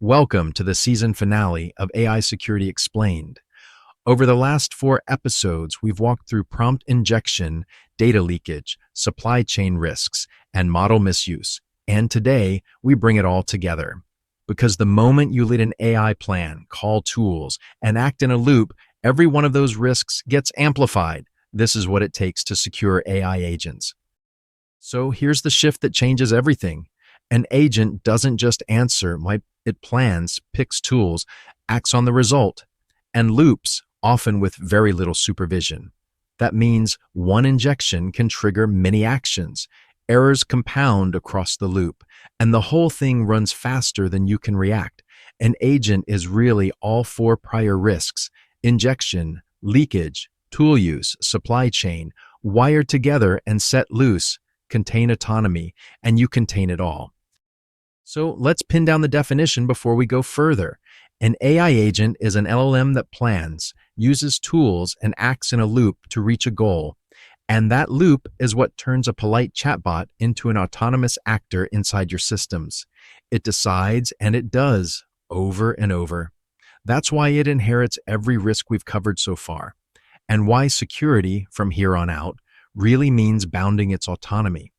Welcome to the season finale of AI Security Explained. Over the last 4 episodes, we've walked through prompt injection, data leakage, supply chain risks, and model misuse. And today, we bring it all together. Because the moment you lead an AI plan, call tools, and act in a loop, every one of those risks gets amplified. This is what it takes to secure AI agents. So here's the shift that changes everything. An agent doesn't just answer, it plans, picks tools, acts on the result, and loops, often with very little supervision. That means one injection can trigger many actions. Errors compound across the loop, and the whole thing runs faster than you can react. An agent is really all 4 prior risks: injection, leakage, tool use, supply chain, wired together and set loose, contain autonomy, and you contain it all. So let's pin down the definition before we go further. An AI agent is an LLM that plans, uses tools, and acts in a loop to reach a goal. And that loop is what turns a polite chatbot into an autonomous actor inside your systems. It decides and it does, over and over. That's why it inherits every risk we've covered so far, and why security, from here on out, really means bounding its autonomy.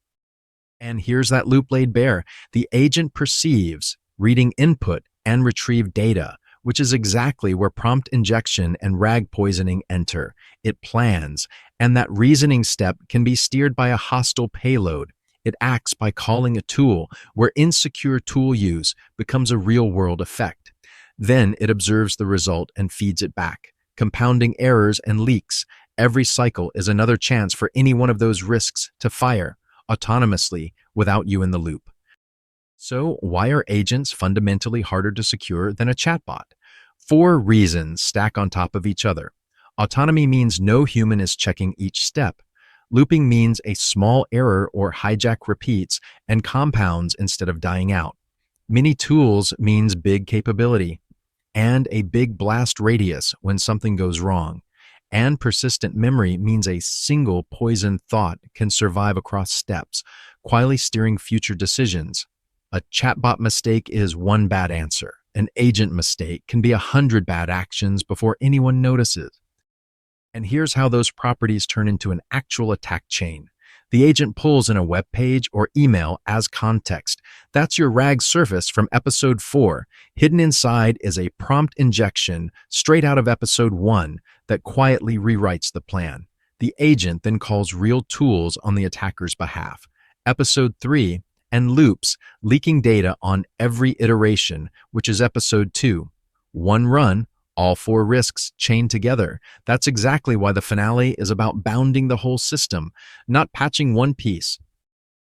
And here's that loop laid bare. The agent perceives, reading input, and retrieve data, which is exactly where prompt injection and RAG poisoning enter. It plans, and that reasoning step can be steered by a hostile payload. It acts by calling a tool, where insecure tool use becomes a real-world effect. Then it observes the result and feeds it back, compounding errors and leaks. Every cycle is another chance for any one of those risks to fire autonomously without you in the loop. So why are agents fundamentally harder to secure than a chatbot? 4 reasons stack on top of each other. Autonomy means no human is checking each step. Looping means a small error or hijack repeats and compounds instead of dying out. Many tools means big capability and a big blast radius when something goes wrong. And persistent memory means a single poisoned thought can survive across steps, quietly steering future decisions. A chatbot mistake is one bad answer. An agent mistake can be 100 bad actions before anyone notices. And here's how those properties turn into an actual attack chain. The agent pulls in a web page or email as context. That's your RAG surface from episode 4. Hidden inside is a prompt injection straight out of episode 1 that quietly rewrites the plan. The agent then calls real tools on the attacker's behalf. Episode 3, and loops, leaking data on every iteration, which is episode 2. One run, all 4 risks chained together. That's exactly why the finale is about bounding the whole system, not patching one piece.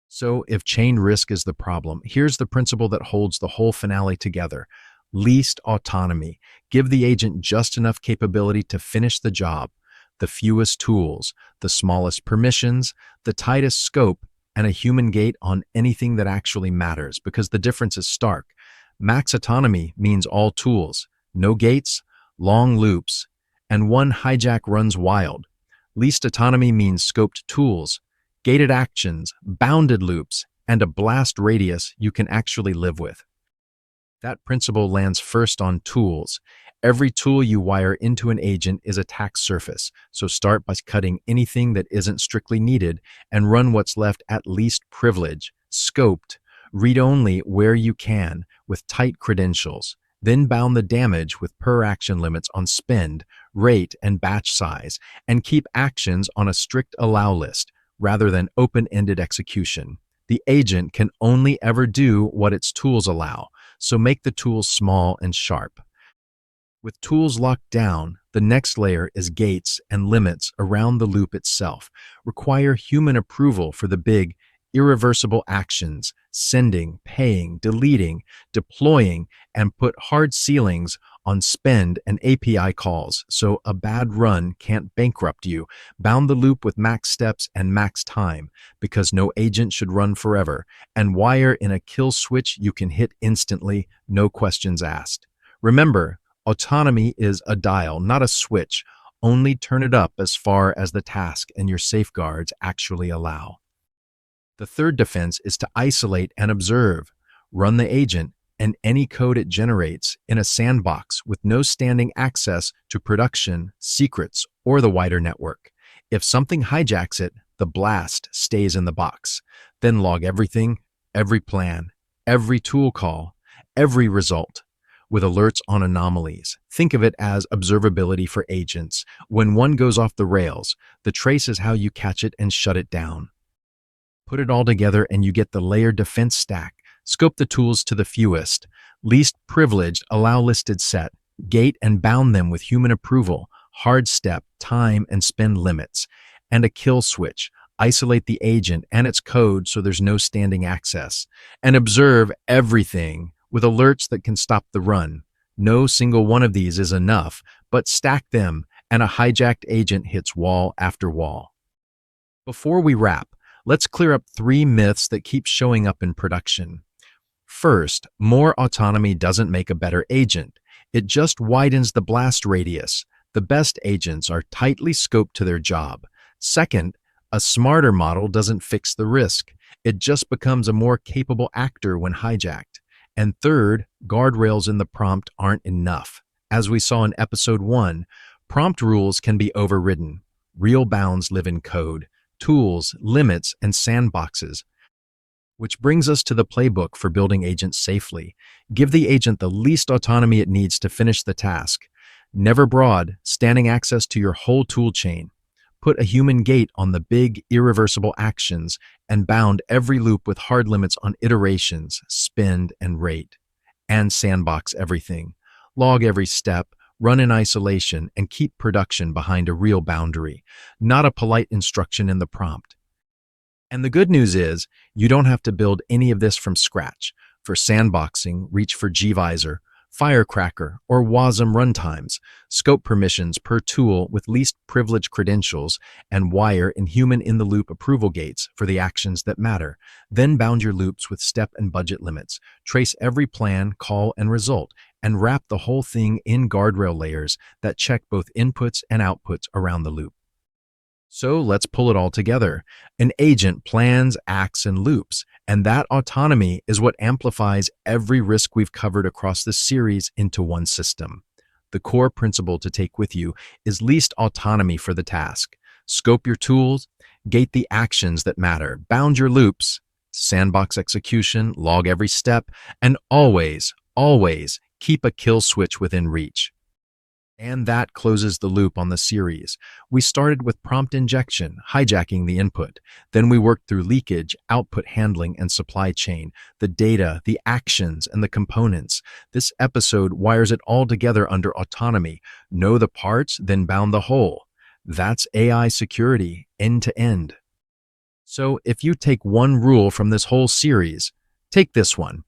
So if chain risk is the problem, here's the principle that holds the whole finale together. Least autonomy. Give the agent just enough capability to finish the job. The fewest tools, the smallest permissions, the tightest scope, and a human gate on anything that actually matters, because the difference is stark. Max autonomy means all tools, no gates, long loops, and one hijack runs wild. Least autonomy means scoped tools, gated actions, bounded loops, and a blast radius you can actually live with. That principle lands first on tools. Every tool you wire into an agent is attack surface, so start by cutting anything that isn't strictly needed and run what's left at least privilege, scoped, read only where you can, with tight credentials. Then bound the damage with per-action limits on spend, rate, and batch size, and keep actions on a strict allow list rather than open-ended execution. The agent can only ever do what its tools allow, so make the tools small and sharp. With tools locked down, the next layer is gates and limits around the loop itself. Require human approval for the big, irreversible actions: sending, paying, deleting, deploying, and put hard ceilings on spend and API calls so a bad run can't bankrupt you. Bound the loop with max steps and max time, because no agent should run forever, and wire in a kill switch you can hit instantly, no questions asked. Remember, autonomy is a dial, not a switch. Only turn it up as far as the task and your safeguards actually allow. The third defense is to isolate and observe. Run the agent and any code it generates in a sandbox with no standing access to production, secrets, or the wider network. If something hijacks it, the blast stays in the box. Then log everything, every plan, every tool call, every result, with alerts on anomalies. Think of it as observability for agents. When one goes off the rails, the trace is how you catch it and shut it down. Put it all together and you get the layered defense stack. Scope the tools to the fewest. Least privileged, allow listed set. Gate and bound them with human approval. Hard step, time, and spend limits. And a kill switch. Isolate the agent and its code so there's no standing access. And observe everything with alerts that can stop the run. No single one of these is enough, but stack them and a hijacked agent hits wall after wall. Before we wrap, let's clear up 3 myths that keep showing up in production. First, more autonomy doesn't make a better agent. It just widens the blast radius. The best agents are tightly scoped to their job. Second, a smarter model doesn't fix the risk. It just becomes a more capable actor when hijacked. And third, guardrails in the prompt aren't enough. As we saw in episode 1, prompt rules can be overridden. Real bounds live in code, tools, limits, and sandboxes. Which brings us to the playbook for building agents safely. Give the agent the least autonomy it needs to finish the task. Never broad, standing access to your whole tool chain. Put a human gate on the big, irreversible actions and bound every loop with hard limits on iterations, spend, and rate. And sandbox everything. Log every step, run in isolation, and keep production behind a real boundary, not a polite instruction in the prompt. And the good news is, you don't have to build any of this from scratch. For sandboxing, reach for gvisor, Firecracker, or WASM runtimes, scope permissions per tool with least privilege credentials, and wire in human-in-the-loop approval gates for the actions that matter. Then bound your loops with step and budget limits. Trace every plan, call, and result, and wrap the whole thing in guardrail layers that check both inputs and outputs around the loop. So let's pull it all together. An agent plans, acts, and loops, and that autonomy is what amplifies every risk we've covered across this series into one system. The core principle to take with you is least autonomy for the task. Scope your tools, gate the actions that matter, bound your loops, sandbox execution, log every step, and always, always keep a kill switch within reach. And that closes the loop on the series. We started with prompt injection, hijacking the input. Then we worked through leakage, output handling, and supply chain, the data, the actions, and the components. This episode wires it all together under autonomy. Know the parts, then bound the whole. That's AI security, end to end. So if you take one rule from this whole series, take this one.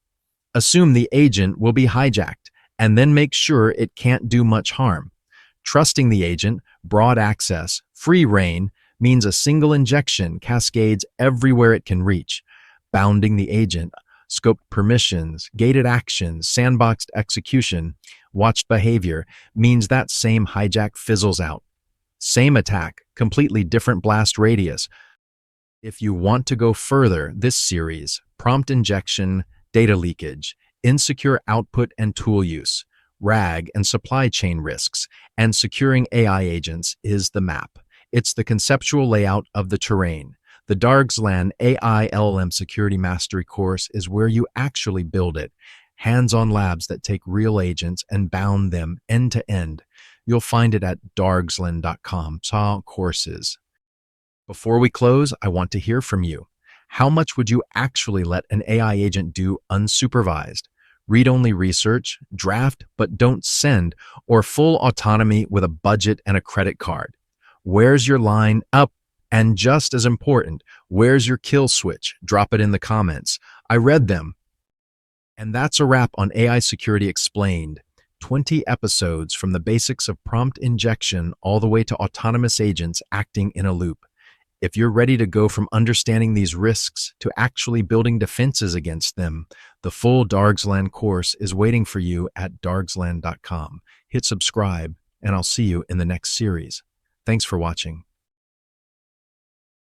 Assume the agent will be hijacked, and then make sure it can't do much harm. Trusting the agent, broad access, free reign, means a single injection cascades everywhere it can reach. Bounding the agent, scoped permissions, gated actions, sandboxed execution, watched behavior, means that same hijack fizzles out. Same attack, completely different blast radius. If you want to go further, this series, prompt injection, data leakage, insecure output and tool use, RAG and supply chain risks, and securing AI agents is the map. It's the conceptual layout of the terrain. The Dargslan AI LLM Security Mastery course is where you actually build it. Hands-on labs that take real agents and bound them end to end. You'll find it at dargslan.com/courses. Before we close, I want to hear from you. How much would you actually let an AI agent do unsupervised? Read-only research, draft but don't send, or full autonomy with a budget and a credit card? Where's your line up? And just as important, where's your kill switch? Drop it in the comments. I read them. And that's a wrap on AI Security Explained. 20 episodes from the basics of prompt injection all the way to autonomous agents acting in a loop. If you're ready to go from understanding these risks to actually building defenses against them, the full Dargslan course is waiting for you at dargslan.com. Hit subscribe, and I'll see you in the next series. Thanks for watching.